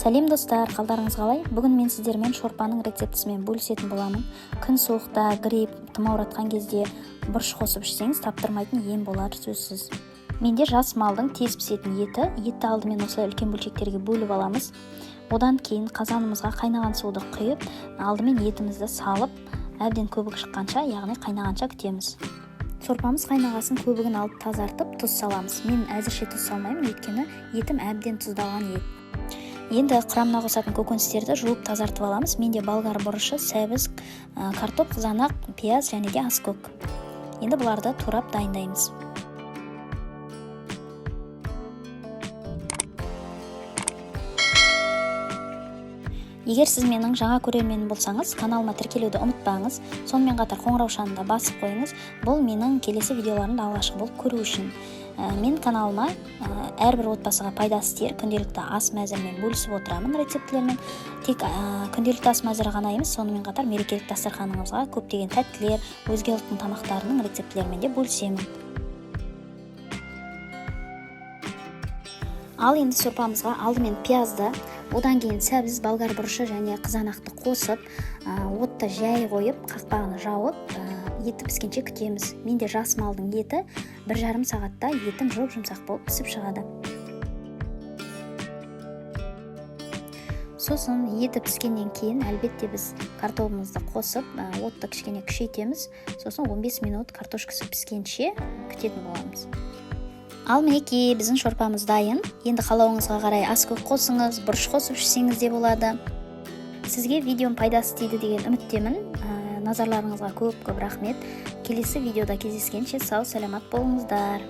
Сәлем достар, қалдарыңыз қалай? Бүгін мен сіздермен шорпаның рецептісімен бөлісетін боламын. Күн суықта, грипп, тұмауратқан кезде бұрыш қосып ішсеңіз таптырмайтын ем болар сөзсіз. Менде жас малдың тез пісетін етті алдымен осылай үлкен бөлшектерге бөліп аламыз. Одан кейін қазанымызға қайнаған суды құйып, алдымен етімізді салып, әбден көбік шыққанша, яғни қайнағанша күтеміз. Сорпамыз қайнағасын көбігін алып тазартып, тұз саламыз. Мен әзірше тұз салмаймын, өйткені етім әбден тұздалған ет. Енді құрамына қосатын көкөністерді жуып тазартып аламыз. Менде болгар бұрышы, сәбіз, картоп, қызанақ, пияз және де аскөк. Енді бұларды турап дайындаймыз. Егер сіз менің жаңа көрерменім болсаңыз, каналыма тіркелуді ұмытпаңыз. Сонымен қатар қоңырау шанын да басып қойыңыз. Бұл менің келесі видеоларымды алғашқы болып көру үшін. Мен каналыма әрбір отбасыға пайдасы тиер күнделікті ас мәзірмен бөлісіп отырамын рецептілермен. Тек күнделікті ас мәзірі ғана емес, сонымен қатар мерекелік дастарханыңызға көптеген тәттілер, өзге ұлттың тамақтарының рецептілерімен де бөлісемін. Ал енді сорпамызға алдымен пиязды, одан кейін сәбіз, болгар бұрышы және қызанақты қосып, отты жай қойып, қақпағын жауып, еті піскенше күтеміз. Менде жас малдың еті 1,5 сағатта етім жұмсақ болып пісіп шығады. Сосын еті піскеннен кейін әлбетте біз картопымызды қосып, отты кішкене күшейтеміз. Сосын 15 минут картошкасы піскенше күтетін боламыз. Ал мінекей біздің шорпамыз дайын. Енді қалауыңызға қарай аскөк қосыңыз, бұрыш қосып ішсеңіз де болады. Сізге видеом пайдасы тиді деген үміттемін. Назарларыңызға көп рахмет. Келесі видеода кездескенше сау саламат болыңыздар.